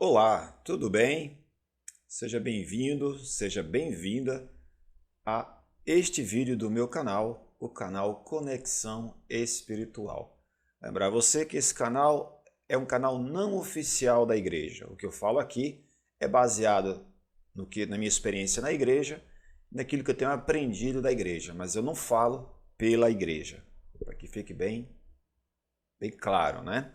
Olá, tudo bem? Seja bem-vindo, seja bem-vinda a este vídeo do meu canal, o canal Conexão Espiritual. Lembrar você que esse canal é um canal não oficial da igreja. O que eu falo aqui é baseado na minha experiência na igreja, naquilo que eu tenho aprendido da igreja, mas eu não falo pela igreja, para que fique bem claro, né?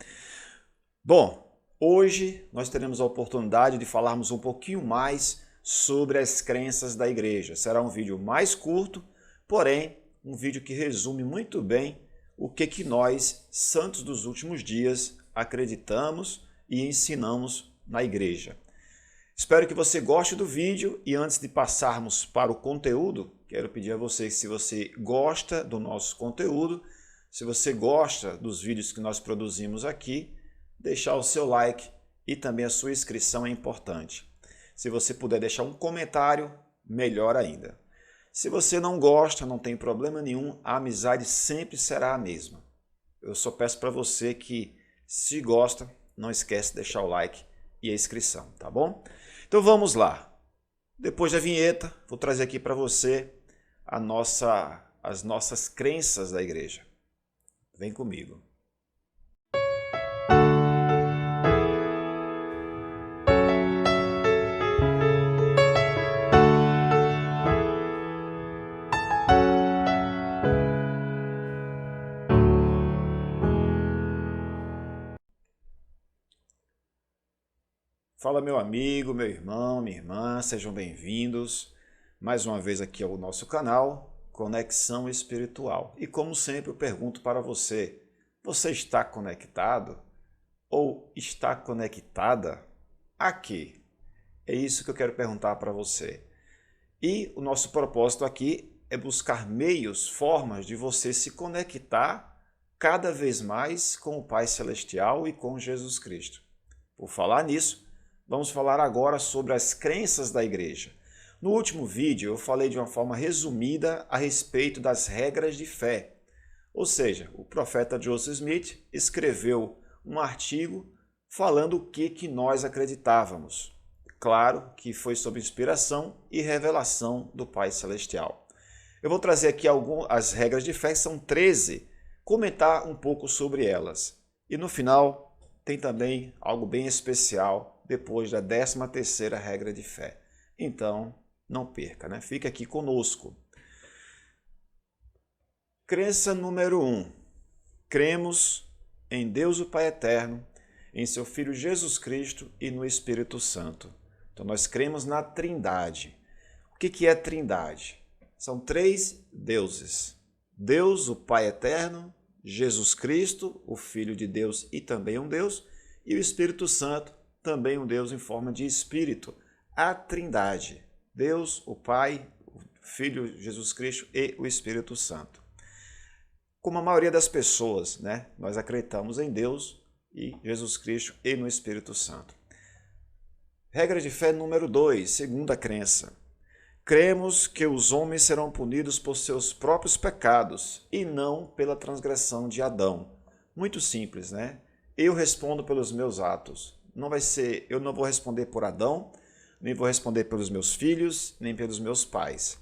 Bom, hoje nós teremos a oportunidade de falarmos um pouquinho mais sobre as crenças da igreja. Será um vídeo mais curto, porém um vídeo que resume muito bem o que nós, santos dos últimos dias, acreditamos e ensinamos na igreja. Espero que você goste do vídeo e antes de passarmos para o conteúdo, quero pedir a você, se você gosta do nosso conteúdo, se você gosta dos vídeos que nós produzimos aqui, deixar o seu like e também a sua inscrição é importante. Se você puder deixar um comentário, melhor ainda. Se você não gosta, não tem problema nenhum, a amizade sempre será a mesma. Eu só peço para você que, se gosta, não esquece de deixar o like e a inscrição, tá bom? Então vamos lá. Depois da vinheta, vou trazer aqui para você as nossas crenças da igreja. Vem comigo. Fala meu amigo, meu irmão, minha irmã, sejam bem-vindos mais uma vez aqui ao nosso canal Conexão Espiritual. E como sempre eu pergunto para você, você está conectado ou está conectada a quê? É isso que eu quero perguntar para você. E o nosso propósito aqui é buscar meios, formas de você se conectar cada vez mais com o Pai Celestial e com Jesus Cristo. Por falar nisso, vamos falar agora sobre as crenças da igreja. No último vídeo eu falei de uma forma resumida a respeito das regras de fé. Ou seja, o profeta Joseph Smith escreveu um artigo falando o que nós acreditávamos. Claro que foi sob inspiração e revelação do Pai Celestial. Eu vou trazer aqui as regras de fé, que são 13, comentar um pouco sobre elas. E no final tem também algo bem especial depois da 13ª regra de fé. Então, não perca, né? Fique aqui conosco. Crença número 1. Cremos em Deus o Pai Eterno, em seu Filho Jesus Cristo e no Espírito Santo. Então, nós cremos na Trindade. O que é Trindade? São 3 deuses. Deus, o Pai Eterno, Jesus Cristo, o Filho de Deus e também um Deus, e o Espírito Santo, também um Deus em forma de Espírito. A Trindade, Deus, o Pai, o Filho Jesus Cristo e o Espírito Santo. Como a maioria das pessoas, né, nós acreditamos em Deus e Jesus Cristo e no Espírito Santo. Regra de fé número 2, segunda crença. Cremos que os homens serão punidos por seus próprios pecados e não pela transgressão de Adão. Muito simples, né? Eu respondo pelos meus atos. Eu não vou responder por Adão, nem vou responder pelos meus filhos, nem pelos meus pais.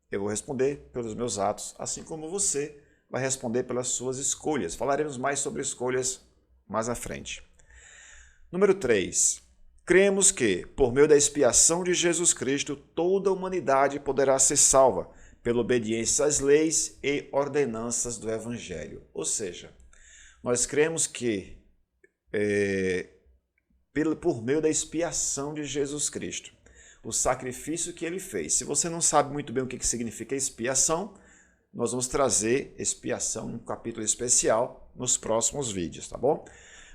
Eu vou responder pelos meus atos, assim como você vai responder pelas suas escolhas. Falaremos mais sobre escolhas mais à frente. Número 3. Cremos que, por meio da expiação de Jesus Cristo, toda a humanidade poderá ser salva pela obediência às leis e ordenanças do Evangelho. Ou seja, nós cremos que por meio da expiação de Jesus Cristo, o sacrifício que ele fez. Se você não sabe muito bem o que significa expiação, nós vamos trazer expiação em um capítulo especial nos próximos vídeos, tá bom?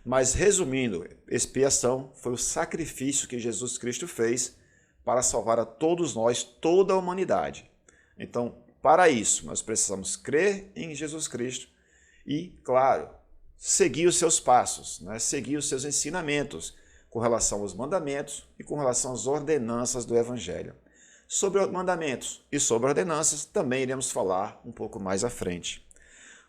Mas resumindo, expiação foi o sacrifício que Jesus Cristo fez para salvar a todos nós, toda a humanidade. Então, para isso, nós precisamos crer em Jesus Cristo e, claro, seguir os seus passos, né? Seguir os seus ensinamentos, com relação aos mandamentos e com relação às ordenanças do Evangelho. Sobre mandamentos e sobre ordenanças também iremos falar um pouco mais à frente.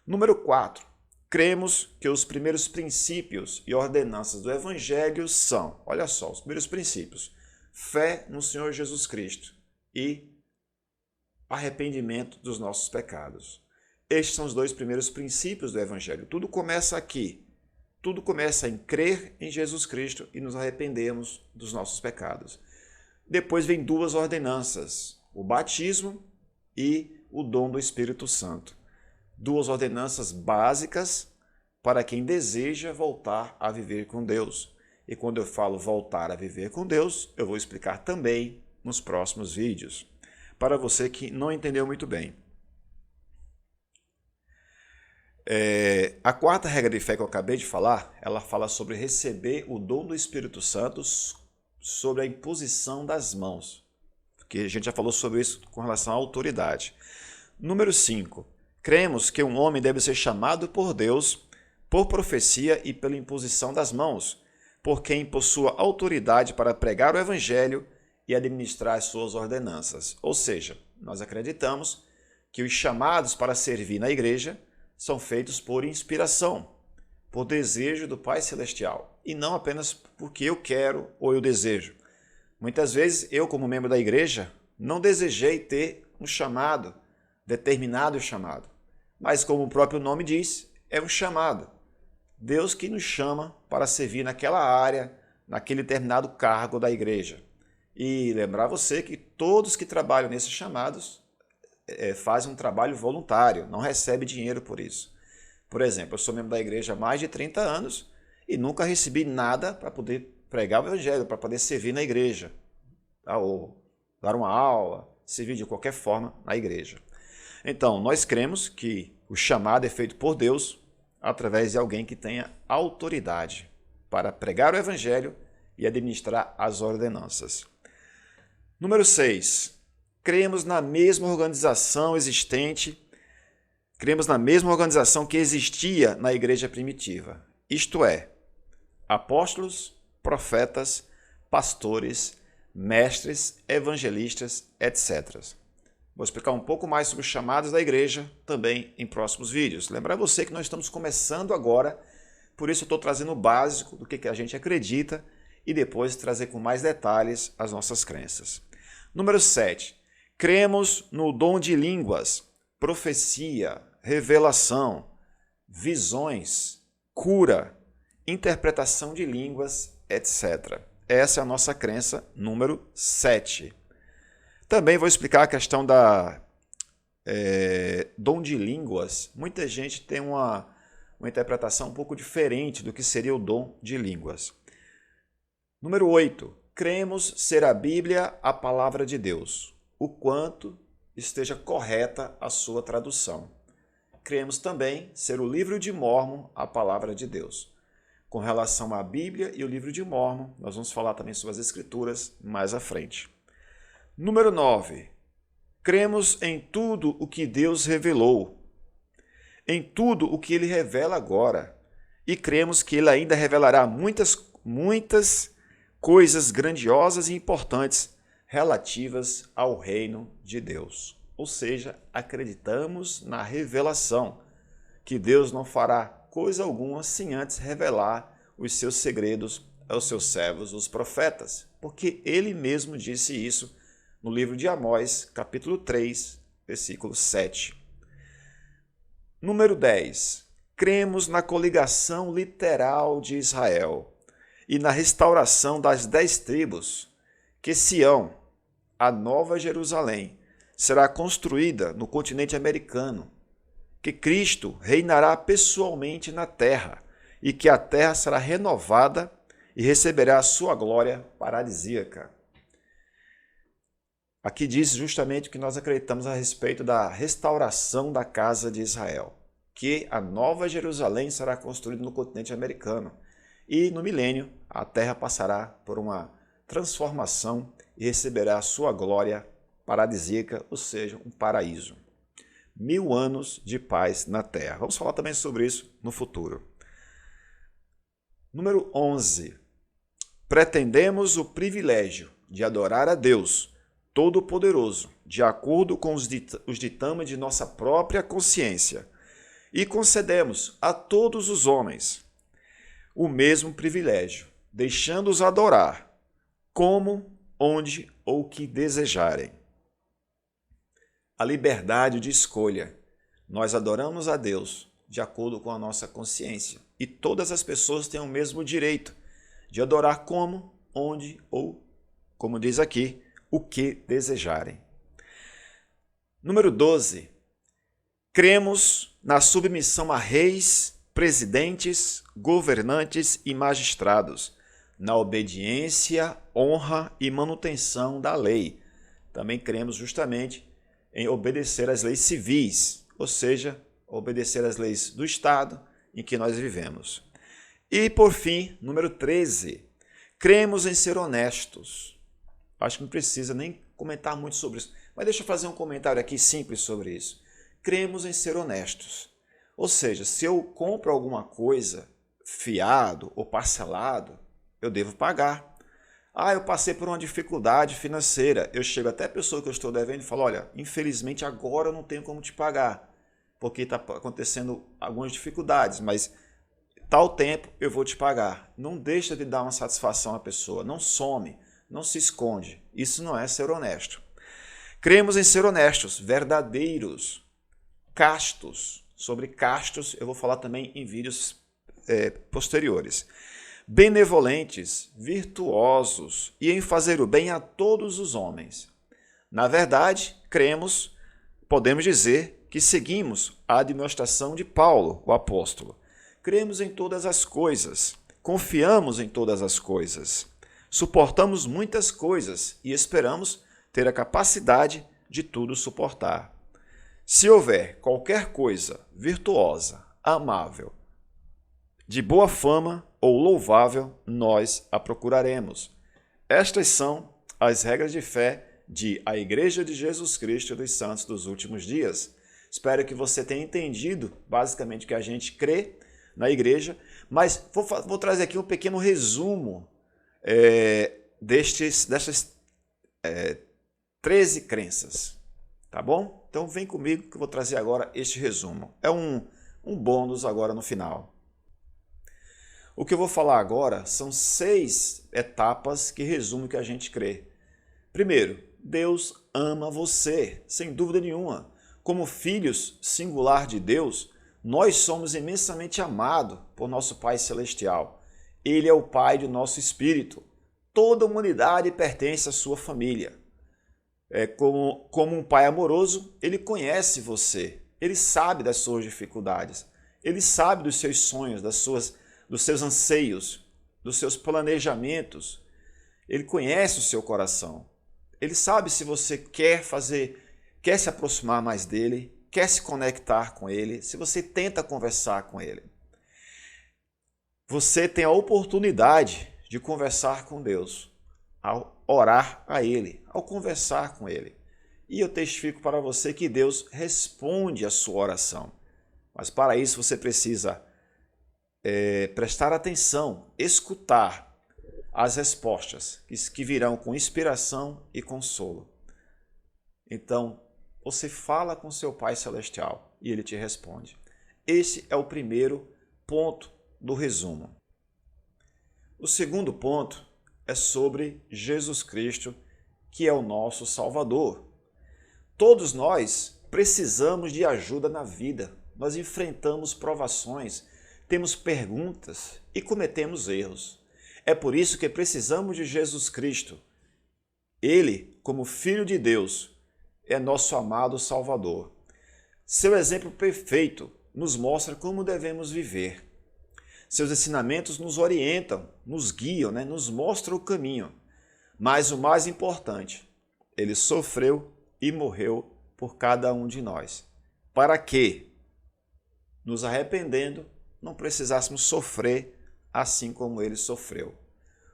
Número 4. cremos que os primeiros princípios e ordenanças do Evangelho são, olha só, os primeiros princípios: fé no Senhor Jesus Cristo e arrependimento dos nossos pecados. Estes são os dois primeiros princípios do Evangelho. Tudo começa aqui. Tudo começa em crer em Jesus Cristo e nos arrependermos dos nossos pecados. Depois vem duas ordenanças: o batismo e o dom do Espírito Santo. Duas ordenanças básicas para quem deseja voltar a viver com Deus. E quando eu falo voltar a viver com Deus, eu vou explicar também nos próximos vídeos, para você que não entendeu muito bem. A quarta regra de fé que eu acabei de falar, ela fala sobre receber o dom do Espírito Santo sobre a imposição das mãos, porque a gente já falou sobre isso com relação à autoridade. Número 5. Cremos que um homem deve ser chamado por Deus por profecia e pela imposição das mãos, por quem possua autoridade para pregar o Evangelho e administrar as suas ordenanças. Ou seja, nós acreditamos que os chamados para servir na igreja são feitos por inspiração, por desejo do Pai Celestial, e não apenas porque eu quero ou eu desejo. Muitas vezes eu, como membro da igreja, não desejei ter um chamado, determinado chamado, mas como o próprio nome diz, é um chamado. Deus que nos chama para servir naquela área, naquele determinado cargo da igreja. E lembrar você que todos que trabalham nesses chamados fazem um trabalho voluntário, não recebem dinheiro por isso. Por exemplo, eu sou membro da igreja há mais de 30 anos e nunca recebi nada para poder pregar o evangelho, para poder servir na igreja, tá? Ou dar uma aula, servir de qualquer forma na igreja. Então, nós cremos que o chamado é feito por Deus através de alguém que tenha autoridade para pregar o evangelho e administrar as ordenanças. Número 6. Cremos na mesma organização que existia na igreja primitiva. Isto é, apóstolos, profetas, pastores, mestres, evangelistas, etc. Vou explicar um pouco mais sobre os chamados da igreja também em próximos vídeos. Lembrar você que nós estamos começando agora, por isso eu estou trazendo o básico do que a gente acredita e depois trazer com mais detalhes as nossas crenças. Número 7. Cremos no dom de línguas, profecia, revelação, visões, cura, interpretação de línguas, etc. Essa é a nossa crença número 7. Também vou explicar a questão da dom de línguas. Muita gente tem uma interpretação um pouco diferente do que seria o dom de línguas. Número 8. Cremos ser a Bíblia a palavra de Deus, o quanto esteja correta a sua tradução. Cremos também ser o livro de Mórmon a palavra de Deus. Com relação à Bíblia e o livro de Mórmon, nós vamos falar também sobre as Escrituras mais à frente. Número 9. Cremos em tudo o que Deus revelou, em tudo o que Ele revela agora, e cremos que Ele ainda revelará muitas coisas grandiosas e importantes relativas ao reino de Deus. Ou seja, acreditamos na revelação, que Deus não fará coisa alguma sem antes revelar os seus segredos aos seus servos, os profetas, porque Ele mesmo disse isso no livro de Amós, capítulo 3, versículo 7. Número 10. Cremos na coligação literal de Israel e na restauração das 10 tribos, que Sião, a Nova Jerusalém, será construída no continente americano, que Cristo reinará pessoalmente na terra e que a terra será renovada e receberá a sua glória paradisíaca. Aqui diz justamente o que nós acreditamos a respeito da restauração da casa de Israel, que a Nova Jerusalém será construída no continente americano e no milênio a terra passará por uma transformação e receberá a sua glória paradisíaca, ou seja, um paraíso. 1000 anos de paz na terra. Vamos falar também sobre isso no futuro. Número 11. Pretendemos o privilégio de adorar a Deus Todo-Poderoso, de acordo com os ditames de nossa própria consciência, E concedemos a todos os homens o mesmo privilégio, deixando-os adorar, como, onde ou que desejarem. A liberdade de escolha. Nós adoramos a Deus de acordo com a nossa consciência. E todas as pessoas têm o mesmo direito de adorar como, onde ou, como diz aqui, o que desejarem. Número 12. Cremos na submissão a reis, presidentes, governantes e magistrados, na obediência, honra e manutenção da lei. Também cremos justamente em obedecer às leis civis, ou seja, obedecer às leis do Estado em que nós vivemos. E, por fim, número 13, cremos em ser honestos. Acho que não precisa nem comentar muito sobre isso, mas deixa eu fazer um comentário aqui simples sobre isso. Cremos em ser honestos. Ou seja, se eu compro alguma coisa fiado ou parcelado, eu devo pagar. Eu passei por uma dificuldade financeira. Eu chego até a pessoa que eu estou devendo e falo, olha, infelizmente agora eu não tenho como te pagar, porque está acontecendo algumas dificuldades, mas tal tempo eu vou te pagar. Não deixa de dar uma satisfação à pessoa, não some, não se esconde. Isso não é ser honesto. Cremos em ser honestos, verdadeiros, castos. Sobre castos eu vou falar também em vídeos posteriores. Benevolentes, virtuosos e em fazer o bem a todos os homens. Na verdade, podemos dizer que seguimos a admoestação de Paulo, o apóstolo. Cremos em todas as coisas, confiamos em todas as coisas, suportamos muitas coisas e esperamos ter a capacidade de tudo suportar. Se houver qualquer coisa virtuosa, amável, de boa fama ou louvável, nós a procuraremos. Estas são as regras de fé de a Igreja de Jesus Cristo dos Santos dos Últimos Dias. Espero que você tenha entendido basicamente que a gente crê na igreja, mas vou trazer aqui um pequeno resumo dessas 13 crenças, tá bom? Então vem comigo que eu vou trazer agora este resumo. É um bônus agora no final. O que eu vou falar agora são 6 etapas que resumem o que a gente crê. Primeiro, Deus ama você, sem dúvida nenhuma. Como filhos singular de Deus, nós somos imensamente amados por nosso Pai Celestial. Ele é o Pai de nosso espírito. Toda a humanidade pertence à sua família. Como um pai amoroso, ele conhece você. Ele sabe das suas dificuldades. Ele sabe dos seus sonhos, dos seus anseios, dos seus planejamentos. Ele conhece o seu coração. Ele sabe se você quer se aproximar mais dele, quer se conectar com ele, se você tenta conversar com ele. Você tem a oportunidade de conversar com Deus, ao orar a ele, ao conversar com ele. E eu testifico para você que Deus responde a sua oração. Mas para isso você precisa prestar atenção, escutar as respostas que virão com inspiração e consolo. Então, você fala com seu Pai Celestial e ele te responde. Esse é o primeiro ponto do resumo. O segundo ponto é sobre Jesus Cristo, que é o nosso Salvador. Todos nós precisamos de ajuda na vida. Nós enfrentamos provações, temos perguntas e cometemos erros. É por isso que precisamos de Jesus Cristo. Ele, como Filho de Deus, é nosso amado Salvador. Seu exemplo perfeito nos mostra como devemos viver. Seus ensinamentos nos orientam, nos guiam, nos mostram o caminho. Mas o mais importante, ele sofreu e morreu por cada um de nós. Para que, nos arrependendo, não precisássemos sofrer assim como ele sofreu.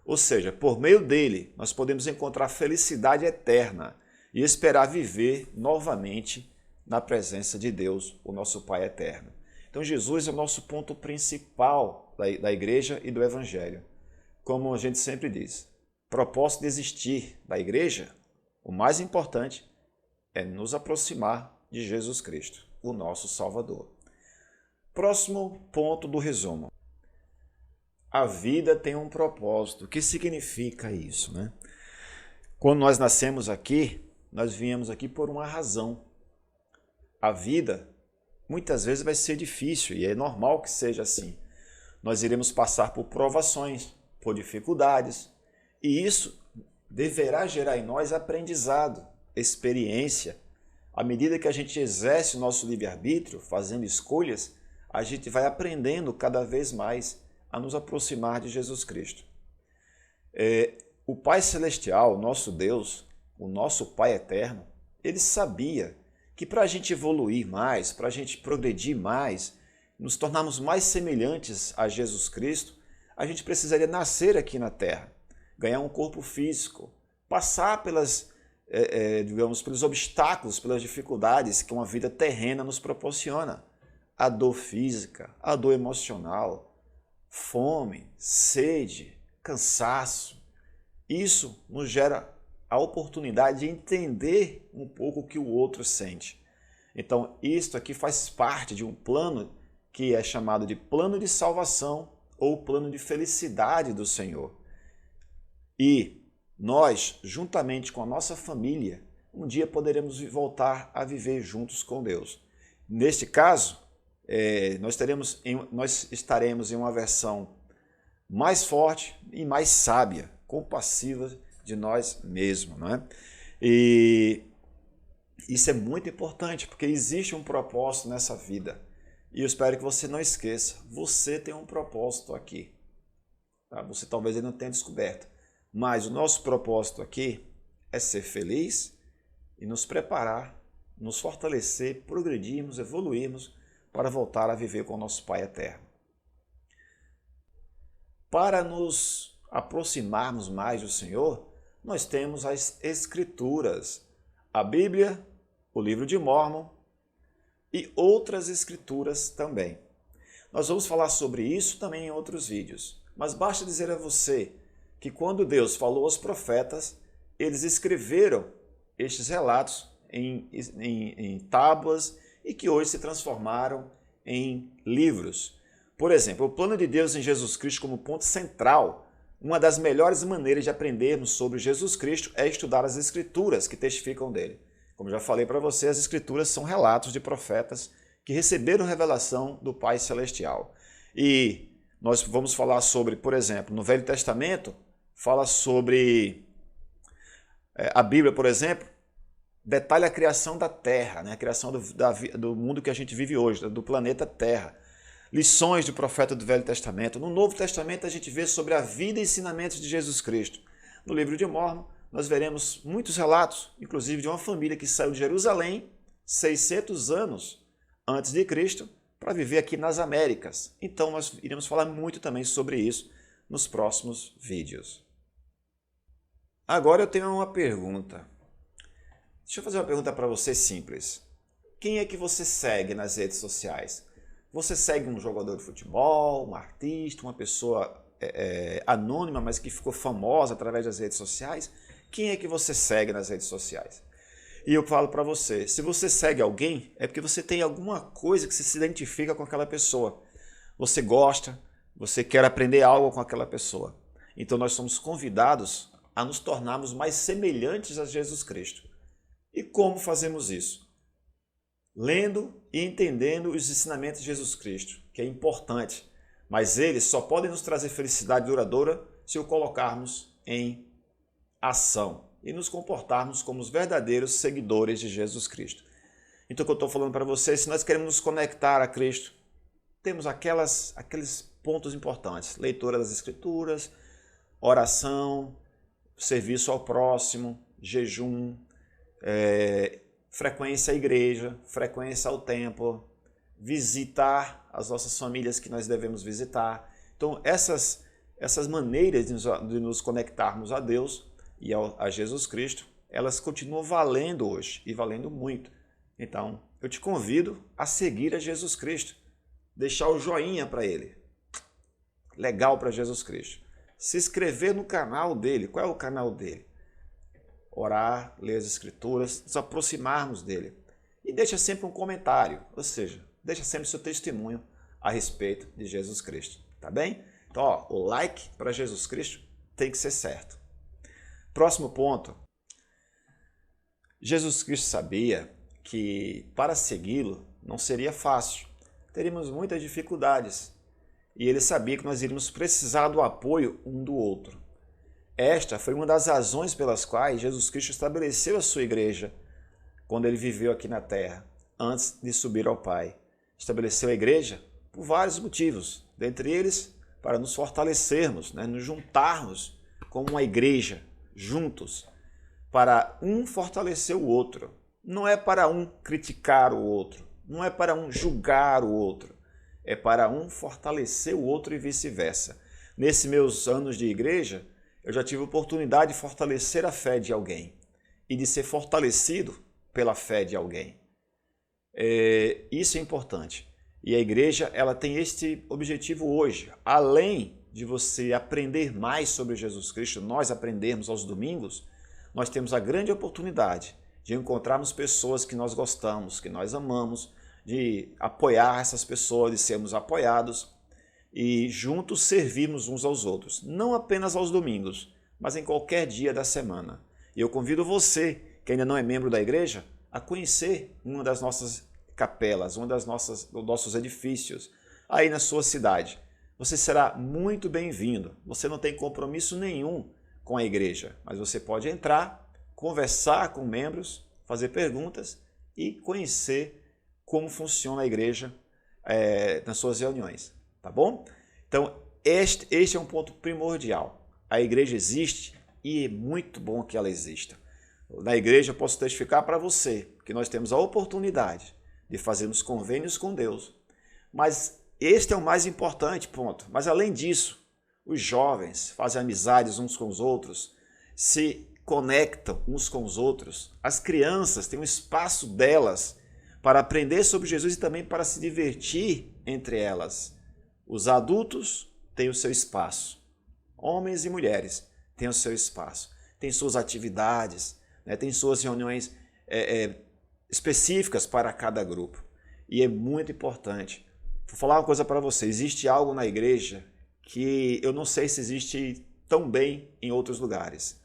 Ou seja, por meio dele, nós podemos encontrar felicidade eterna e esperar viver novamente na presença de Deus, o nosso Pai eterno. Então Jesus é o nosso ponto principal da igreja e do evangelho. Como a gente sempre diz, propósito de existir da igreja, o mais importante é nos aproximar de Jesus Cristo, o nosso Salvador. Próximo ponto do resumo. A vida tem um propósito. O que significa isso, né? Quando nós nascemos aqui, nós viemos aqui por uma razão. A vida muitas vezes vai ser difícil e é normal que seja assim. Nós iremos passar por provações, por dificuldades, e isso deverá gerar em nós aprendizado, experiência. À medida que a gente exerce o nosso livre-arbítrio, fazendo escolhas, a gente vai aprendendo cada vez mais a nos aproximar de Jesus Cristo. O Pai Celestial, nosso Deus, o nosso Pai Eterno, ele sabia que para a gente evoluir mais, para a gente progredir mais, nos tornarmos mais semelhantes a Jesus Cristo, a gente precisaria nascer aqui na Terra, ganhar um corpo físico, passar pelos obstáculos, pelas dificuldades que uma vida terrena nos proporciona. A dor física, a dor emocional, fome, sede, cansaço. Isso nos gera a oportunidade de entender um pouco o que o outro sente. Então, isto aqui faz parte de um plano que é chamado de plano de salvação ou plano de felicidade do Senhor. E nós, juntamente com a nossa família, um dia poderemos voltar a viver juntos com Deus. Neste caso, nós estaremos em uma versão mais forte e mais sábia, compassiva de nós mesmos, não é? E isso é muito importante, porque existe um propósito nessa vida. E eu espero que você não esqueça, você tem um propósito aqui. Tá? Você talvez ainda não tenha descoberto, mas o nosso propósito aqui é ser feliz e nos preparar, nos fortalecer, progredirmos, evoluirmos para voltar a viver com o nosso Pai Eterno. Para nos aproximarmos mais do Senhor, nós temos as Escrituras, a Bíblia, o livro de Mórmon e outras escrituras também. Nós vamos falar sobre isso também em outros vídeos, mas basta dizer a você que quando Deus falou aos profetas, eles escreveram estes relatos em tábuas e que hoje se transformaram em livros. Por exemplo, o plano de Deus em Jesus Cristo como ponto central. Uma das melhores maneiras de aprendermos sobre Jesus Cristo é estudar as Escrituras que testificam dele. Como já falei para você, as Escrituras são relatos de profetas que receberam revelação do Pai Celestial. E nós vamos falar sobre, por exemplo, no Velho Testamento, fala sobre a Bíblia, por exemplo, detalha a criação da Terra, né? A criação do mundo que a gente vive hoje, do planeta Terra. Lições do profeta do Velho Testamento. No Novo Testamento a gente vê sobre a vida e ensinamentos de Jesus Cristo. No livro de Mórmon nós veremos muitos relatos, inclusive de uma família que saiu de Jerusalém 600 anos antes de Cristo para viver aqui nas Américas. Então nós iremos falar muito também sobre isso nos próximos vídeos. Agora eu tenho uma pergunta. Deixa eu fazer uma pergunta para você simples. Quem é que você segue nas redes sociais? Você segue um jogador de futebol, um artista, uma pessoa anônima, mas que ficou famosa através das redes sociais? Quem é que você segue nas redes sociais? E eu falo para você, se você segue alguém, é porque você tem alguma coisa que você se identifica com aquela pessoa. Você gosta, você quer aprender algo com aquela pessoa. Então nós somos convidados a nos tornarmos mais semelhantes a Jesus Cristo. E como fazemos isso? Lendo e entendendo os ensinamentos de Jesus Cristo, que é importante, mas eles só podem nos trazer felicidade duradoura se o colocarmos em ação e nos comportarmos como os verdadeiros seguidores de Jesus Cristo. Então o que eu estou falando para vocês, se nós queremos nos conectar a Cristo, temos aqueles pontos importantes, leitura das Escrituras, oração, serviço ao próximo, jejum, frequência à igreja, frequência ao templo, visitar as nossas famílias que nós devemos visitar. Então essas maneiras de nos conectarmos a Deus e a Jesus Cristo, elas continuam valendo hoje e valendo muito. Então eu te convido a seguir a Jesus Cristo, deixar o joinha para ele, legal para Jesus Cristo, se inscrever no canal dele. Qual é o canal dele? Orar, ler as Escrituras, nos aproximarmos dele. E deixa sempre um comentário, ou seja, deixa sempre seu testemunho a respeito de Jesus Cristo, tá bem? Então, ó, o like para Jesus Cristo tem que ser certo. Próximo ponto. Jesus Cristo sabia que para segui-lo não seria fácil, teríamos muitas dificuldades, e ele sabia que nós iríamos precisar do apoio um do outro. Esta foi uma das razões pelas quais Jesus Cristo estabeleceu a sua igreja quando ele viveu aqui na terra, antes de subir ao Pai. Estabeleceu a igreja por vários motivos, dentre eles para nos fortalecermos, nos juntarmos como uma igreja, juntos, para um fortalecer o outro. Não é para um criticar o outro, não é para um julgar o outro, é para um fortalecer o outro e vice-versa. Nesses meus anos de igreja, eu já tive a oportunidade de fortalecer a fé de alguém e de ser fortalecido pela fé de alguém. Isso é importante. E a igreja ela tem este objetivo hoje. Além de você aprender mais sobre Jesus Cristo, nós aprendermos aos domingos, nós temos a grande oportunidade de encontrarmos pessoas que nós gostamos, que nós amamos, de apoiar essas pessoas, de sermos apoiados e juntos servirmos uns aos outros. Não apenas aos domingos, mas em qualquer dia da semana. E eu convido você, que ainda não é membro da igreja, a conhecer uma das nossas capelas, dos nossos edifícios, aí na sua cidade. Você será muito bem-vindo. Você não tem compromisso nenhum com a igreja, mas você pode entrar, conversar com membros, fazer perguntas e conhecer como funciona a igreja nas suas reuniões, tá bom? Então, este é um ponto primordial. A igreja existe e é muito bom que ela exista. Na igreja eu posso testificar para você que nós temos a oportunidade de fazermos convênios com Deus, mas este é o mais importante ponto. Mas além disso, os jovens fazem amizades uns com os outros, se conectam uns com os outros, as crianças têm um espaço delas para aprender sobre Jesus e também para se divertir entre elas. Os adultos têm o seu espaço, homens e mulheres têm o seu espaço, têm suas atividades, têm suas reuniões específicas para cada grupo. E é muito importante. Vou falar uma coisa para você, existe algo na igreja que eu não sei se existe tão bem em outros lugares.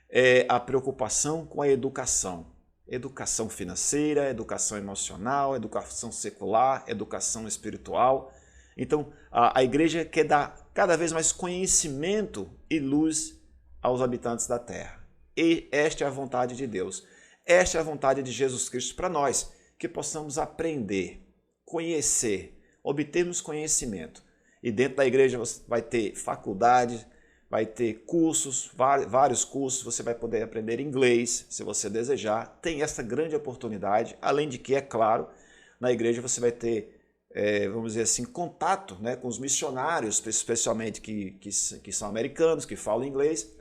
É a preocupação com a educação. Educação financeira, educação emocional, educação secular, educação espiritual. Então, a igreja quer dar cada vez mais conhecimento e luz aos habitantes da terra. E esta é a vontade de Deus. Esta é a vontade de Jesus Cristo para nós, que possamos aprender, conhecer, obtermos conhecimento. E dentro da igreja você vai ter faculdade, vai ter cursos, vários cursos, você vai poder aprender inglês, se você desejar. Tem essa grande oportunidade, além de que, é claro, na igreja você vai ter, vamos dizer assim, contato com os missionários, especialmente que são americanos, que falam inglês,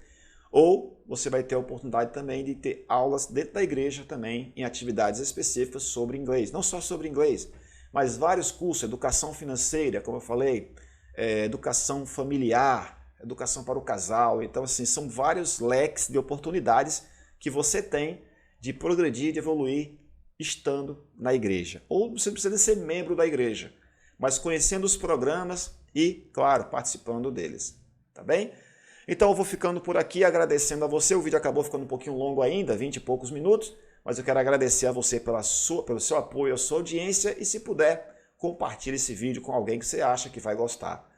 ou você vai ter a oportunidade também de ter aulas dentro da igreja também, em atividades específicas sobre inglês. Não só sobre inglês, mas vários cursos, educação financeira, como eu falei, educação familiar, educação para o casal. Então, assim, são vários leques de oportunidades que você tem de progredir, de evoluir estando na igreja. Ou você não precisa ser membro da igreja, mas conhecendo os programas e, claro, participando deles. Tá bem? Então, eu vou ficando por aqui agradecendo a você. O vídeo acabou ficando um pouquinho longo ainda, 20 e poucos minutos, mas eu quero agradecer a você pelo seu apoio, a sua audiência e, se puder, compartilhe esse vídeo com alguém que você acha que vai gostar.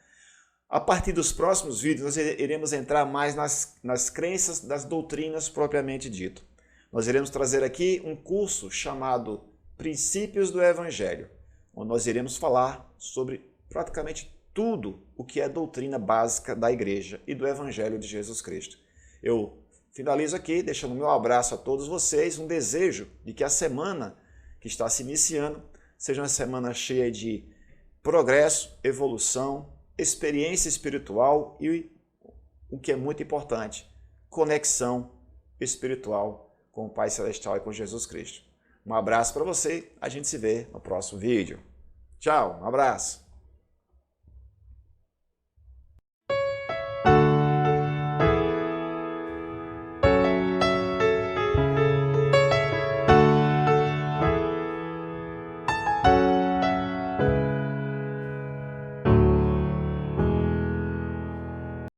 A partir dos próximos vídeos, nós iremos entrar mais nas crenças das doutrinas propriamente dito. Nós iremos trazer aqui um curso chamado Princípios do Evangelho, onde nós iremos falar sobre praticamente tudo o que é doutrina básica da igreja e do Evangelho de Jesus Cristo. Eu finalizo aqui deixando meu abraço a todos vocês, um desejo de que a semana que está se iniciando seja uma semana cheia de progresso, evolução, experiência espiritual e, o que é muito importante, conexão espiritual com o Pai Celestial e com Jesus Cristo. Um abraço para você, a gente se vê no próximo vídeo. Tchau, um abraço.